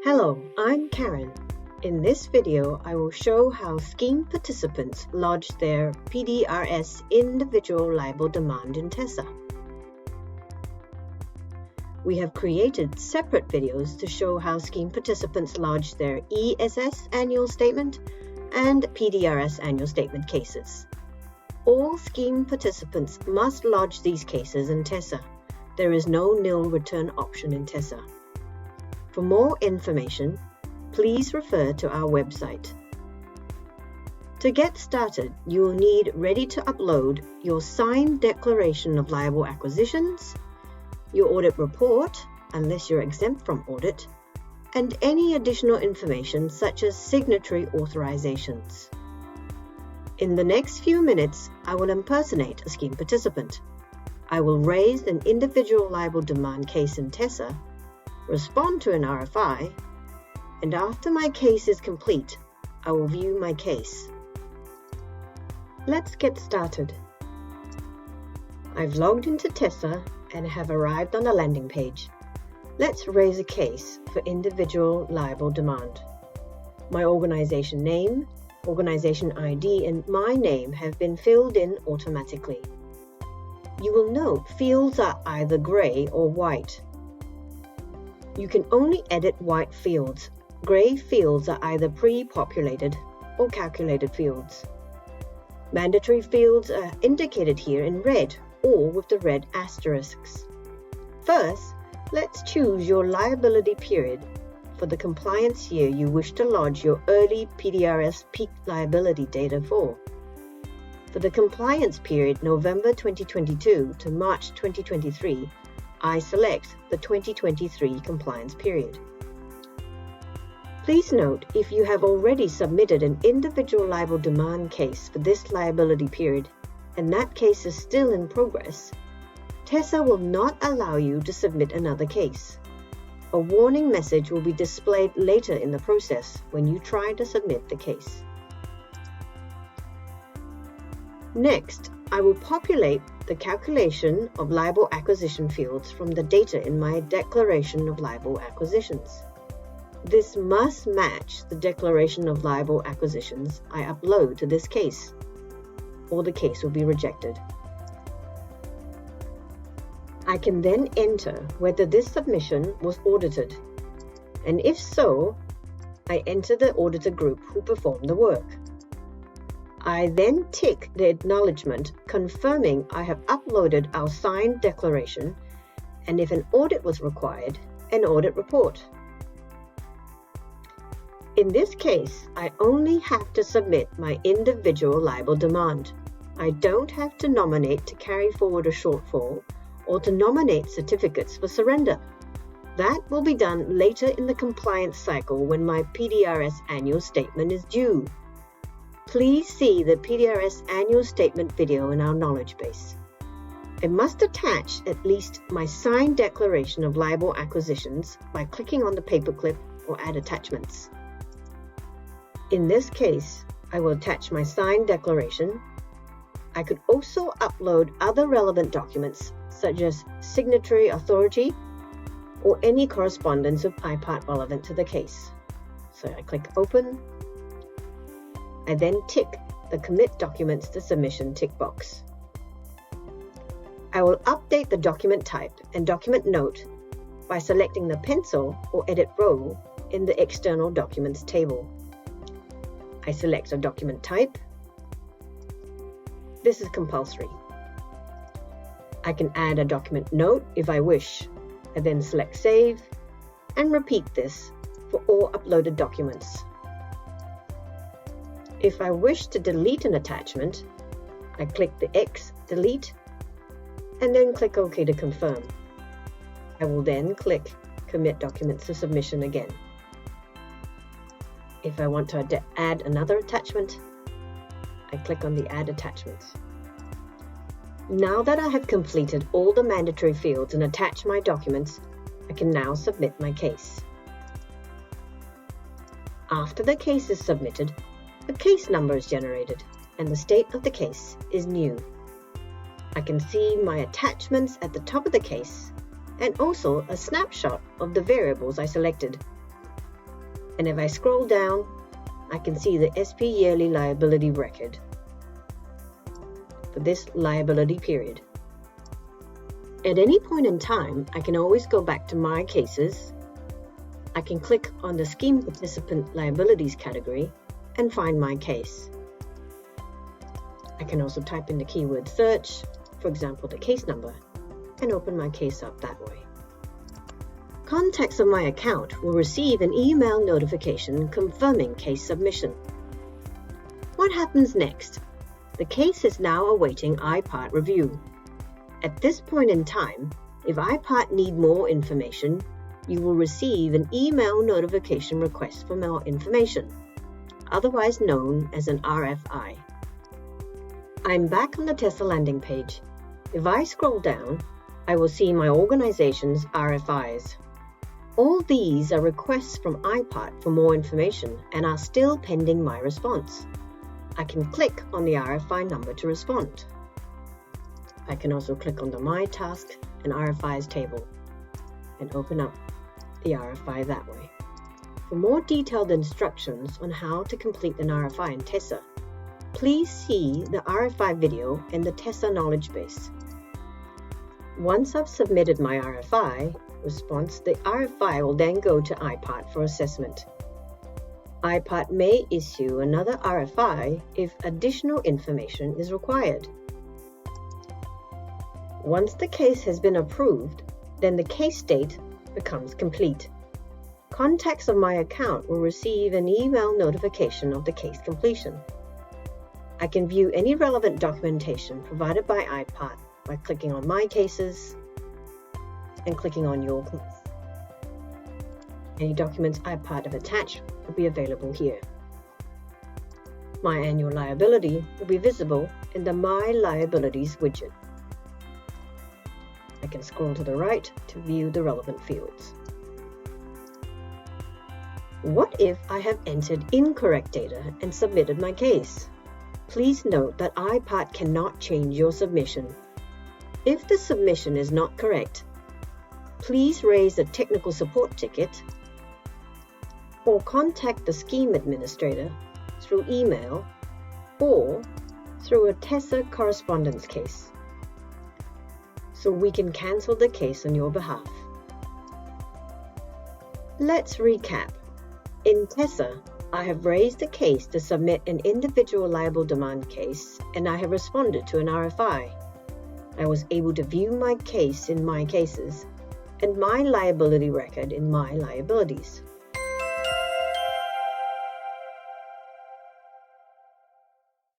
Hello, I'm Karen. In this video, I will show how scheme participants lodge their PDRS individual liable demand in TESSA. We have created separate videos to show how scheme participants lodge their ESS annual statement and PDRS annual statement cases. All scheme participants must lodge these cases in TESSA. There is no nil return option in TESSA. For more information, please refer to our website. To get started, you will need ready to upload your signed declaration of liable acquisitions, your audit report, unless you're exempt from audit, and any additional information such as signatory authorizations. In the next few minutes, I will impersonate a scheme participant. I will raise an individual liable demand case in TESSA, respond to an RFI, and after my case is complete, I will view my case. Let's get started. I've logged into TESSA and have arrived on the landing page. Let's raise a case for individual liable demand. My organization name, organization ID, and my name have been filled in automatically. You will note fields are either gray or white. You can only edit white fields. Gray fields are either pre-populated or calculated fields. Mandatory fields are indicated here in red or with the red asterisks. First, let's choose your liability period for the compliance year you wish to lodge your early PDRS peak liability data for. For the compliance period November 2022 to March 2023, I select the 2023 compliance period. Please note, if you have already submitted an individual liable demand case for this liability period and that case is still in progress, TESSA will not allow you to submit another case. A warning message will be displayed later in the process when you try to submit the case. Next, I will populate the calculation of liable acquisition fields from the data in my declaration of liable acquisitions. This must match the declaration of liable acquisitions I upload to this case, or the case will be rejected. I can then enter whether this submission was audited, and if so, I enter the auditor group who performed the work. I then tick the acknowledgement confirming I have uploaded our signed declaration, and if an audit was required, an audit report. In this case, I only have to submit my individual liable demand. I don't have to nominate to carry forward a shortfall or to nominate certificates for surrender. That will be done later in the compliance cycle when my PDRS annual statement is due. Please see the PDRS annual statement video in our knowledge base. I must attach at least my signed declaration of liable acquisitions by clicking on the paperclip or add attachments. In this case, I will attach my signed declaration. I could also upload other relevant documents such as signatory authority or any correspondence with IPART relevant to the case. So I click Open. I then tick the Commit Documents to Submission tick box. I will update the document type and document note by selecting the pencil or edit row in the External Documents table. I select a document type. This is compulsory. I can add a document note if I wish. I then select Save and repeat this for all uploaded documents. If I wish to delete an attachment, I click the X Delete and then click OK to confirm. I will then click Commit Documents to Submission again. If I want to add another attachment, I click on the Add Attachments. Now that I have completed all the mandatory fields and attached my documents, I can now submit my case. After the case is submitted, a case number is generated and the state of the case is new. I can see my attachments at the top of the case and also a snapshot of the variables I selected. And if I scroll down, I can see the SP yearly liability record for this liability period. At any point in time, I can always go back to My Cases. I can click on the Scheme Participant Liabilities category and find my case. I can also type in the keyword search, for example the case number, and open my case up that way. Contacts of my account will receive an email notification confirming case submission. What happens next? The case is now awaiting iPart review. At this point in time, if iPart need more information, you will receive an email notification request for more information, otherwise known as an RFI. I'm back on the TESSA landing page. If I scroll down, I will see my organization's RFIs. All these are requests from iPart for more information and are still pending my response. I can click on the RFI number to respond. I can also click on the My Task and RFIs table and open up the RFI that way. For more detailed instructions on how to complete an RFI in TESSA, please see the RFI video in the TESSA knowledge base. Once I've submitted my RFI response, the RFI will then go to iPart for assessment. iPart may issue another RFI if additional information is required. Once the case has been approved, then the case date becomes complete. Contacts of my account will receive an email notification of the case completion. I can view any relevant documentation provided by iPart by clicking on My Cases and clicking on Your Case. Any documents iPart have attached will be available here. My annual liability will be visible in the My Liabilities widget. I can scroll to the right to view the relevant fields. What if I have entered incorrect data and submitted my case? Please note that iPart cannot change your submission. If the submission is not correct, please raise a technical support ticket or contact the scheme administrator through email or through a TESSA correspondence case, so we can cancel the case on your behalf. Let's recap. In TESSA, I have raised a case to submit an individual liable demand case, and I have responded to an RFI. I was able to view my case in My Cases and my liability record in My Liabilities.